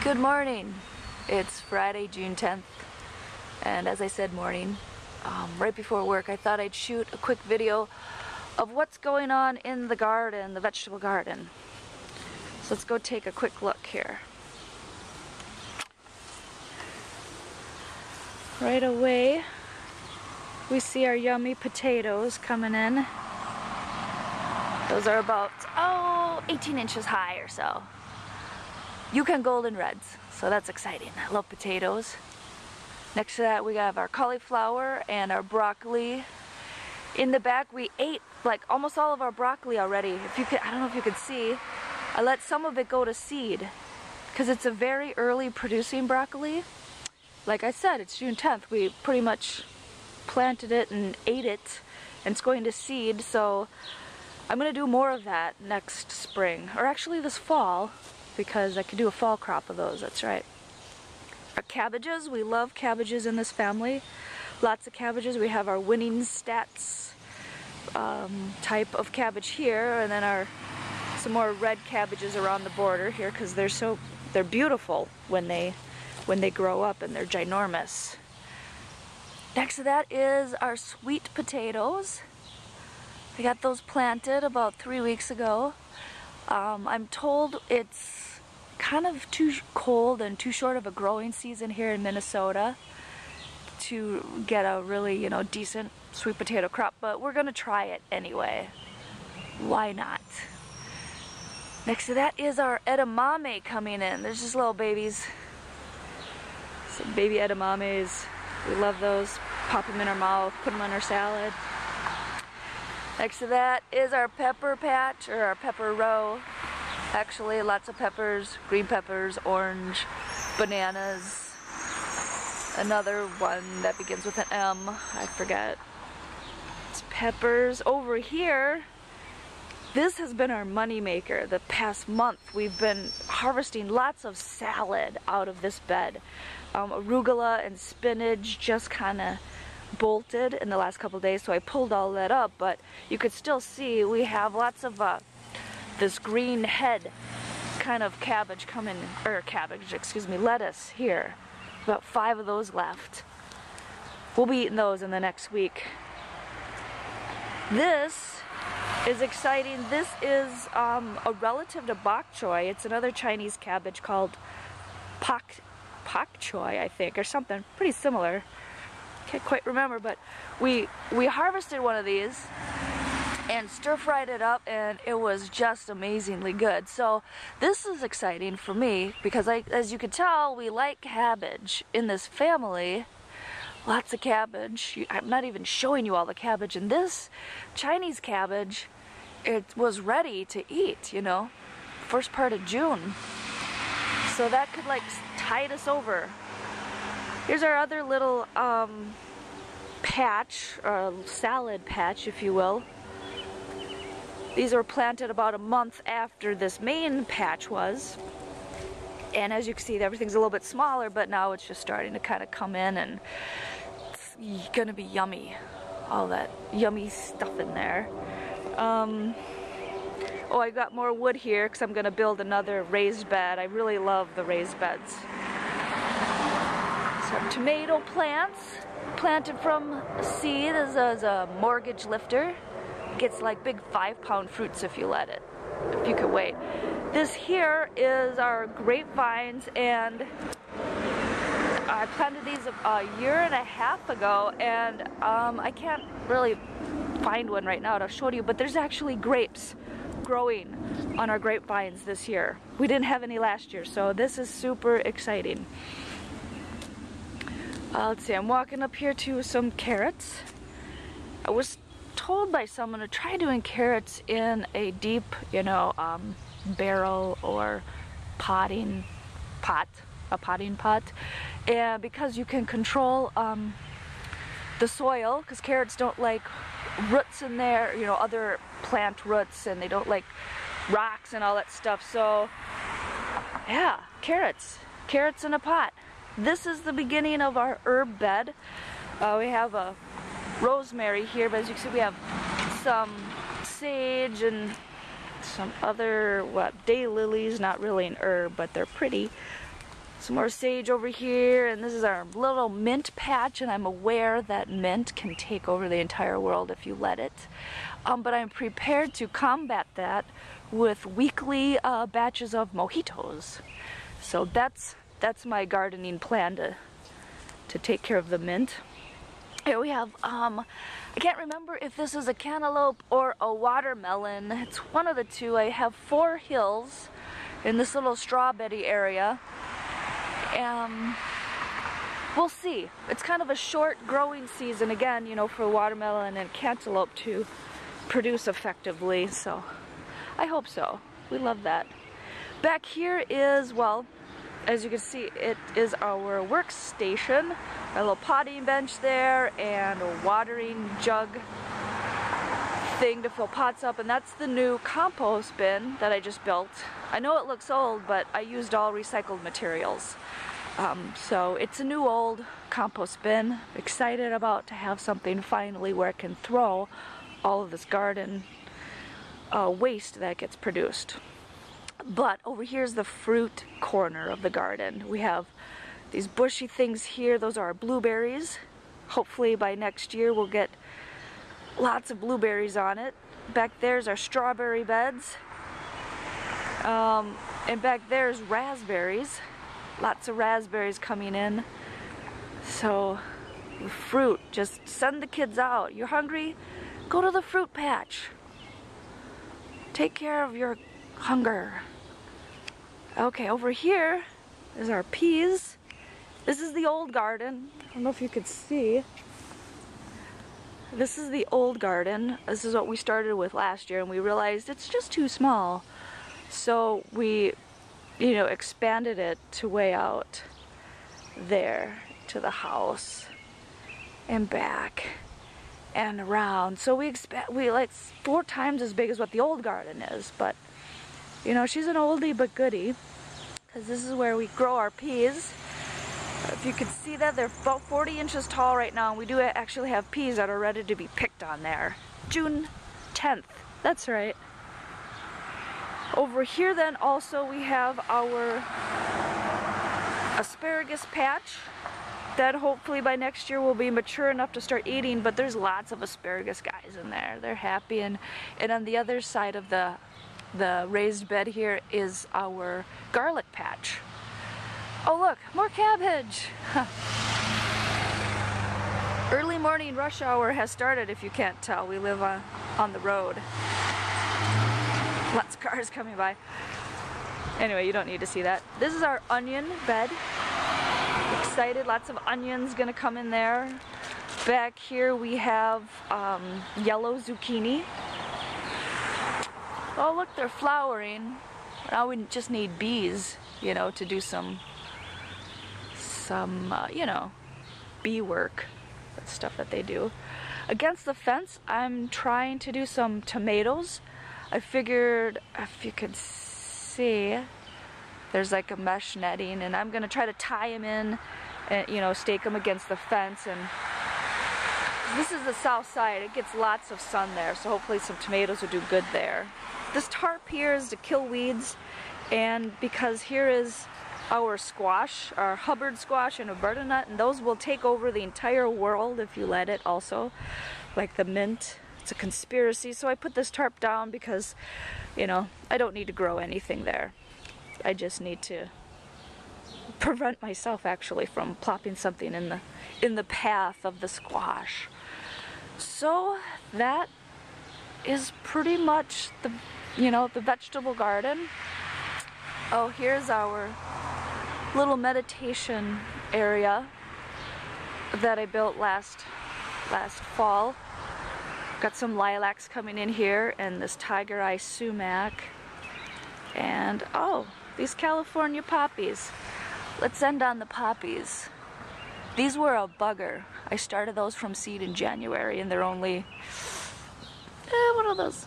Good morning. It's Friday, June 10th, and as I said morning, right before work, I thought I'd shoot a quick video of what's going on in the garden, the vegetable garden. So let's go take a quick look here. Right away, we see our yummy potatoes coming in. Those are about, 18 inches high or so. Yukon Golden Reds, so that's exciting. I love potatoes. Next to that we have our cauliflower and our broccoli. In the back we ate like almost all of our broccoli already. If you could, I don't know if you could see, I let some of it go to seed because it's a very early producing broccoli. Like I said, it's June 10th. We pretty much planted it and ate it, and it's going to seed, so I'm going to do more of that next spring, or actually this fall, because I could do a fall crop of those, that's right. Our cabbages, we love cabbages in this family. Lots of cabbages. We have our winning stats type of cabbage here, and then some more red cabbages around the border here, because they're beautiful when they grow up, and they're ginormous. Next to that is our sweet potatoes. We got those planted about 3 weeks ago. I'm told it's kind of too cold and too short of a growing season here in Minnesota to get a really, decent sweet potato crop, but we're gonna try it anyway. Why not? Next to that is our edamame coming in. There's just little babies. Some baby edamames. We love those. Pop them in our mouth, put them on our salad. Next to that is our pepper patch, or our pepper row. Actually, lots of peppers, green peppers, orange, bananas. Another one that begins with an M, I forget. It's peppers. Over here, this has been our money maker the past month. We've been harvesting lots of salad out of this bed. Arugula and spinach just kind of bolted in the last couple days, so I pulled all that up, but you could still see we have lots of this green head kind of cabbage coming, or lettuce here. About 5 of those left. We'll be eating those in the next week. This is exciting. This is a relative to bok choy. It's another Chinese cabbage called pak choy, I think, or something pretty similar. Can't quite remember, but we harvested one of these and stir-fried it up, and it was just amazingly good. So this is exciting for me because, as you can tell, we like cabbage in this family. Lots of cabbage. I'm not even showing you all the cabbage. And this Chinese cabbage, it was ready to eat, first part of June. So that could tide us over. Here's our other little patch, or salad patch, if you will. These were planted about a month after this main patch was. And as you can see, everything's a little bit smaller, but now it's just starting to kind of come in, and it's gonna be yummy. All that yummy stuff in there. Oh, I got more wood here because I'm gonna build another raised bed. I really love the raised beds. Some tomato plants planted from seed. This is a mortgage lifter. Gets like big 5-pound fruits if you let it, if you could wait. This here is our grapevines, and I planted these a year and a half ago, and I can't really find one right now to show you, but there's actually grapes growing on our grapevines this year. We didn't have any last year, so this is super exciting. Let's see, I'm walking up here to some carrots. I was told by someone to try doing carrots in a deep, barrel or potting pot, and because you can control the soil, because carrots don't like roots in there, other plant roots, and they don't like rocks and all that stuff. So yeah, carrots in a pot. This is the beginning of our herb bed. We have a rosemary here, but as you can see, we have some sage and some other, daylilies, not really an herb, but they're pretty. Some more sage over here, and this is our little mint patch, and I'm aware that mint can take over the entire world if you let it. But I'm prepared to combat that with weekly batches of mojitos. So that's my gardening plan to take care of the mint. Here we have, I can't remember if this is a cantaloupe or a watermelon. It's one of the two. I have 4 hills in this little strawberry area. We'll see. It's kind of a short growing season again, you know, for watermelon and cantaloupe to produce effectively, so I hope so. We love that. Back here is, well, as you can see, it is our workstation. A little potting bench there and a watering jug thing to fill pots up, and that's the new compost bin that I just built. I know it looks old, but I used all recycled materials. So it's a new old compost bin. Excited about to have something finally where I can throw all of this garden waste that gets produced. But over here's the fruit corner of the garden. We have these bushy things here. Those are our blueberries. Hopefully by next year we'll get lots of blueberries on it. Back there's our strawberry beds. And back there's raspberries. Lots of raspberries coming in. So fruit, just send the kids out. You're hungry? Go to the fruit patch. Take care of your hunger. Okay, over here is our peas. This is the old garden. I don't know if you could see. This is the old garden. This is what we started with last year, and we realized it's just too small. So we, you know, expanded it to way out there to the house and back and around. So we like 4 times as big as what the old garden is. But you know, she's an oldie but goodie, because this is where we grow our peas. If you could see that, they're about 40 inches tall right now, and we do actually have peas that are ready to be picked on there. June 10th, that's right. Over here then also we have our asparagus patch that hopefully by next year will be mature enough to start eating, but there's lots of asparagus guys in there. They're happy, and on the other side of the raised bed here is our garlic patch. Oh look, more cabbage! Early morning rush hour has started, if you can't tell. We live on the road. Lots of cars coming by. Anyway, you don't need to see that. This is our onion bed. Excited, lots of onions gonna come in there. Back here we have yellow zucchini. Oh look, they're flowering. Now we just need bees, you know, to do some you know, bee work. That's stuff that they do. Against the fence, I'm trying to do some tomatoes. I figured, if you could see, there's like a mesh netting, and I'm gonna try to tie them in and, you know, stake them against the fence. And this is the south side. It gets lots of sun there, so hopefully some tomatoes will do good there. This tarp here is to kill weeds, and because here is our squash, our Hubbard squash and a butternut, and those will take over the entire world if you let it also, like the mint. It's a conspiracy, so I put this tarp down because, you know, I don't need to grow anything there. I just need to prevent myself actually from plopping something in the path of the squash. So that is pretty much the, you know, the vegetable garden. Oh, here's our little meditation area that I built last fall. Got some lilacs coming in here, and this tiger eye sumac, and oh, these California poppies. Let's end on the poppies. These were a bugger. I started those from seed in January, and they're only what are those?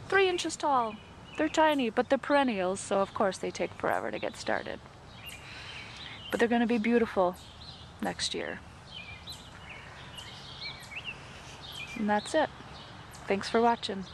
3 inches tall. They're tiny, but they're perennials, so of course they take forever to get started. But they're gonna be beautiful next year. And that's it. Thanks for watching.